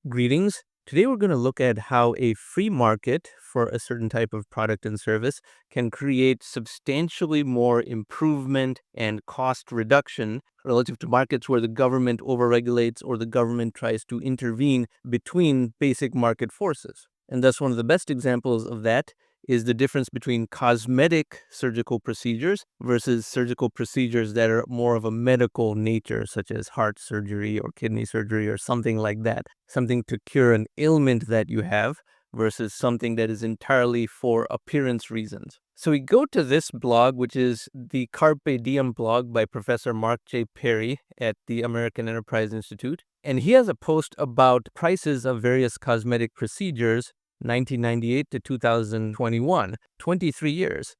Greetings. Today we're going to look at how a free market for a certain type of product and service can create substantially more improvement and cost reduction relative to markets where the government overregulates or the government tries to intervene between basic market forces. And thus one of the best examples of that is the difference between cosmetic surgical procedures versus surgical procedures that are more of a medical nature, such as heart surgery or kidney surgery or something like that. Something to cure an ailment that you have versus something that is entirely for appearance reasons. So we go to this blog, which is the Carpe Diem blog by Professor Mark J. Perry at the American Enterprise Institute. And he has a post about prices of various cosmetic procedures 1998 to 2021, 23 years.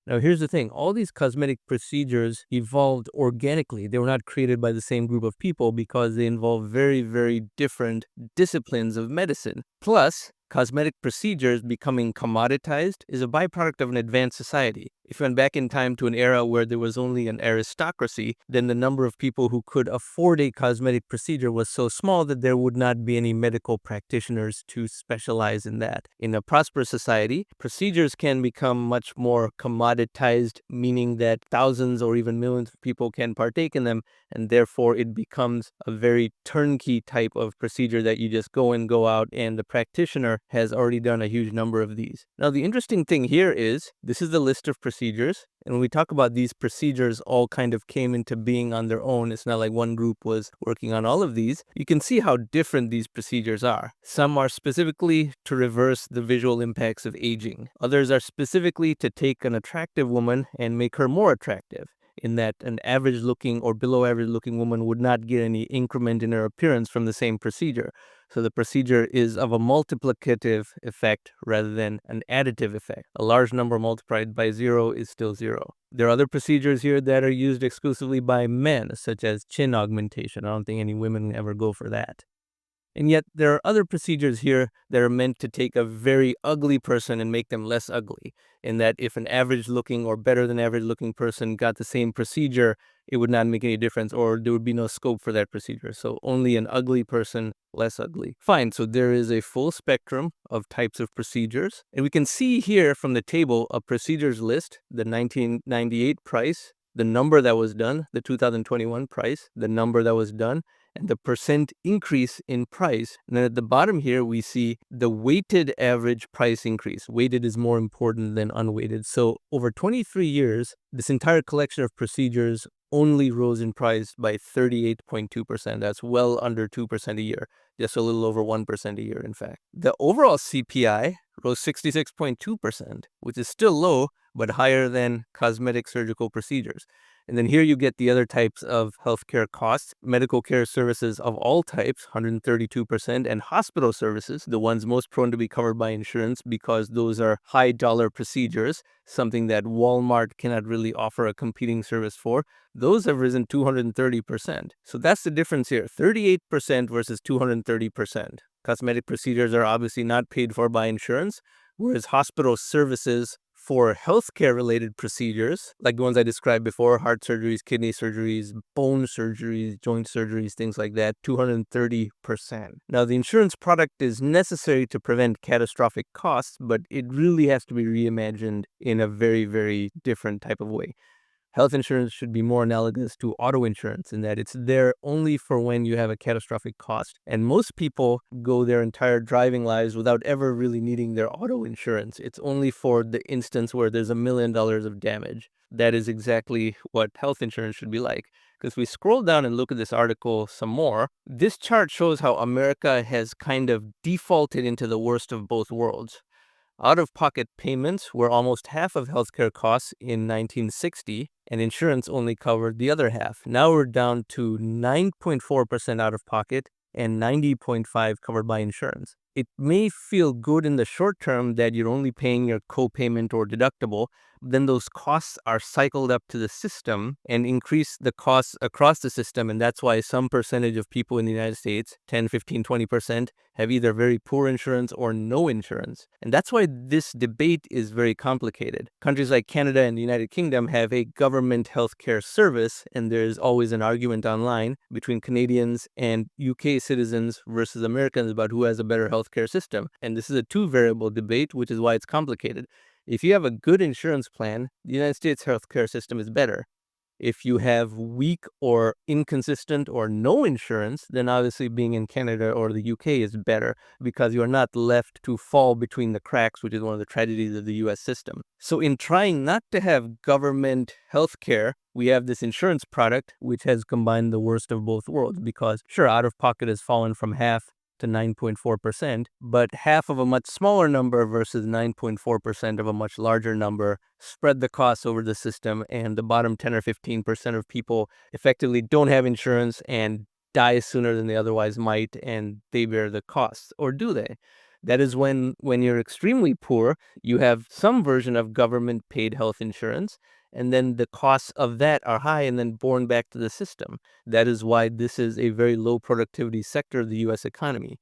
Now, here's the thing. All these cosmetic procedures evolved organically. They were not created by the same group of people because they involve very, very different disciplines of medicine. Plus, cosmetic procedures becoming commoditized is a byproduct of an advanced society. If you went back in time to an era where there was only an aristocracy, then the number of people who could afford a cosmetic procedure was so small that there would not be any medical practitioners to specialize in that. In a prosperous society, procedures can become much more commoditized, meaning that thousands or even millions of people can partake in them, and therefore it becomes a very turnkey type of procedure that you just go in, go out, and the practitioner has already done a huge number of these. Now, the interesting thing here is this is the list of procedures. And when we talk about these procedures all kind of came into being on their own, it's not like one group was working on all of these. You can see how different these procedures are. Some are specifically to reverse the visual impacts of aging. Others are specifically to take an attractive woman and make her more attractive, in that an average looking or below average looking woman would not get any increment in her appearance from the same procedure. So the procedure is of a multiplicative effect rather than an additive effect. A large number multiplied by 0 is still 0. There are other procedures here that are used exclusively by men, such as chin augmentation. I don't think any women ever go for that. And yet there are other procedures here that are meant to take a very ugly person and make them less ugly, in that if an average looking or better than average looking person got the same procedure, it would not make any difference, or there would be no scope for that procedure. So only an ugly person, less ugly. Fine, so there is a full spectrum of types of procedures. And we can see here from the table a procedures list, the 1998 price, the number that was done, the 2021 price, the number that was done, and the percent increase in price. And then at the bottom here, we see the weighted average price increase. Weighted is more important than unweighted. So over 23 years, this entire collection of procedures only rose in price by 38.2%. That's well under 2% a year, just a little over 1% a year, in fact. The overall CPI rose 66.2%, which is still low, but higher than cosmetic surgical procedures. And then here you get the other types of healthcare costs, medical care services of all types, 132%, and hospital services, the ones most prone to be covered by insurance because those are high dollar procedures, something that Walmart cannot really offer a competing service for. Those have risen 230%. So that's the difference here, 38% versus 230%. Cosmetic procedures are obviously not paid for by insurance, whereas hospital services for healthcare-related procedures, like the ones I described before, heart surgeries, kidney surgeries, bone surgeries, joint surgeries, things like that, 230%. Now, the insurance product is necessary to prevent catastrophic costs, but it really has to be reimagined in a very, very different type of way. Health insurance should be more analogous to auto insurance in that it's there only for when you have a catastrophic cost. And most people go their entire driving lives without ever really needing their auto insurance. It's only for the instance where there's $1 million of damage. That is exactly what health insurance should be like. Because we scroll down and look at this article some more, this chart shows how America has kind of defaulted into the worst of both worlds. Out-of-pocket payments were almost half of healthcare costs in 1960, and insurance only covered the other half. Now we're down to 9.4% out-of-pocket and 90.5% covered by insurance. It may feel good in the short term that you're only paying your co-payment or deductible, then those costs are cycled up to the system and increase the costs across the system. And that's why some percentage of people in the United States, 10, 15, 20%, have either very poor insurance or no insurance. And that's why this debate is very complicated. Countries like Canada and the United Kingdom have a government healthcare service, and there's always an argument online between Canadians and UK citizens versus Americans about who has a better healthcare system. And this is a two-variable debate, which is why it's complicated. If you have a good insurance plan, the United States healthcare system is better. If you have weak or inconsistent or no insurance, then obviously being in Canada or the UK is better because you are not left to fall between the cracks, which is one of the tragedies of the US system. So in trying not to have government health care, we have this insurance product which has combined the worst of both worlds because, sure, out of pocket has fallen from half to 9.4%, but half of a much smaller number versus 9.4% of a much larger number spread the costs over the system, and the bottom 10 or 15% of people effectively don't have insurance and die sooner than they otherwise might, and they bear the costs. Or do they? That is when you're extremely poor, you have some version of government paid health insurance, and then the costs of that are high and then borne back to the system. That is why this is a very low productivity sector of the US economy.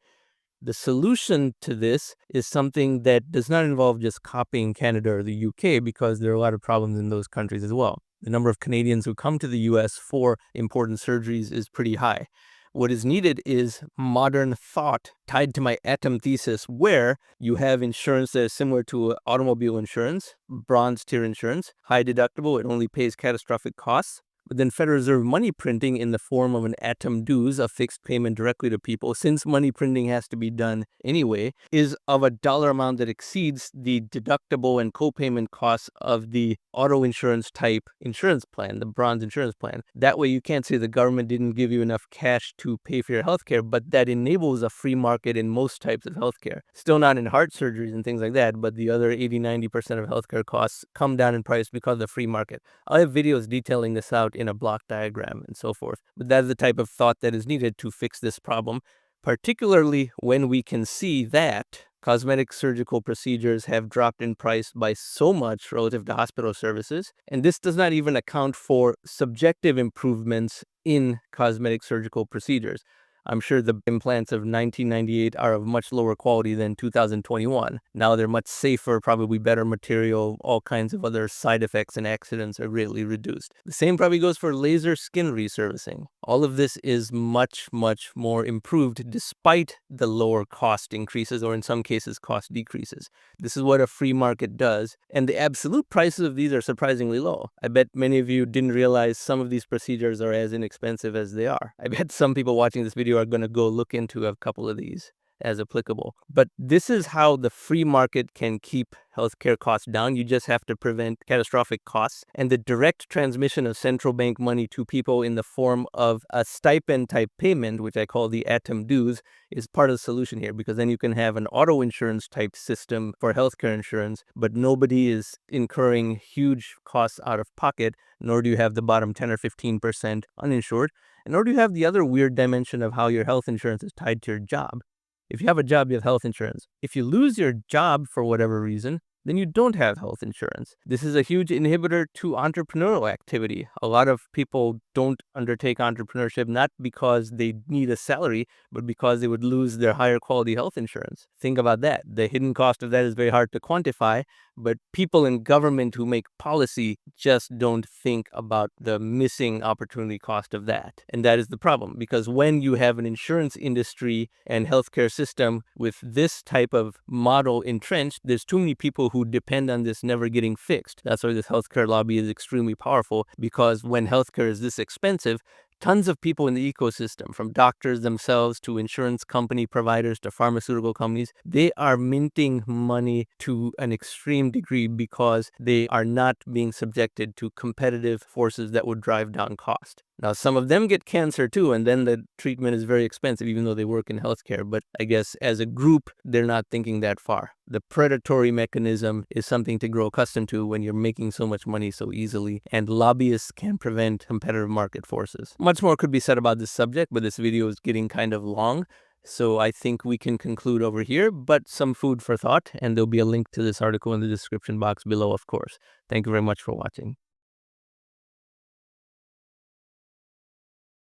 The solution to this is something that does not involve just copying Canada or the UK, because there are a lot of problems in those countries as well. The number of Canadians who come to the US for important surgeries is pretty high. What is needed is modern thought tied to my atom thesis, where you have insurance that is similar to automobile insurance, bronze tier insurance, high deductible, it only pays catastrophic costs. But then Federal Reserve money printing in the form of an atom dues, a fixed payment directly to people, since money printing has to be done anyway, is of a dollar amount that exceeds the deductible and co-payment costs of the auto insurance type insurance plan, the bronze insurance plan. That way you can't say the government didn't give you enough cash to pay for your healthcare, but that enables a free market in most types of healthcare. Still not in heart surgeries and things like that, but the other 80-90% of healthcare costs come down in price because of the free market. I have videos detailing this out in a block diagram and so forth. But that is the type of thought that is needed to fix this problem, particularly when we can see that cosmetic surgical procedures have dropped in price by so much relative to hospital services. And this does not even account for subjective improvements in cosmetic surgical procedures. I'm sure the implants of 1998 are of much lower quality than 2021. Now they're much safer, probably better material, all kinds of other side effects and accidents are greatly reduced. The same probably goes for laser skin resurfacing. All of this is much, much more improved despite the lower cost increases, or in some cases cost decreases. This is what a free market does, and the absolute prices of these are surprisingly low. I bet many of you didn't realize some of these procedures are as inexpensive as they are. I bet some people watching this video are going to go look into a couple of these as applicable. But this is how the free market can keep healthcare costs down. You just have to prevent catastrophic costs. And the direct transmission of central bank money to people in the form of a stipend type payment, which I call the atom dues, is part of the solution here, because then you can have an auto insurance type system for healthcare insurance, but nobody is incurring huge costs out of pocket, nor do you have the bottom 10 or 15% uninsured, and nor do you have the other weird dimension of how your health insurance is tied to your job. If you have a job, you have health insurance. If you lose your job for whatever reason, then you don't have health insurance. This is a huge inhibitor to entrepreneurial activity. A lot of people don't undertake entrepreneurship not because they need a salary, but because they would lose their higher quality health insurance. Think about that. The hidden cost of that is very hard to quantify, but people in government who make policy just don't think about the missing opportunity cost of that. And that is the problem, because when you have an insurance industry and healthcare system with this type of model entrenched, there's too many people who depend on this never getting fixed. That's why this healthcare lobby is extremely powerful, because when healthcare is this expensive, tons of people in the ecosystem, from doctors themselves to insurance company providers to pharmaceutical companies, they are minting money to an extreme degree because they are not being subjected to competitive forces that would drive down cost. Now, some of them get cancer too, and then the treatment is very expensive, even though they work in healthcare. But I guess as a group, they're not thinking that far. The predatory mechanism is something to grow accustomed to when you're making so much money so easily, and lobbyists can prevent competitive market forces. Much more could be said about this subject, but this video is getting kind of long. So I think we can conclude over here, but some food for thought, and there'll be a link to this article in the description box below, of course. Thank you very much for watching.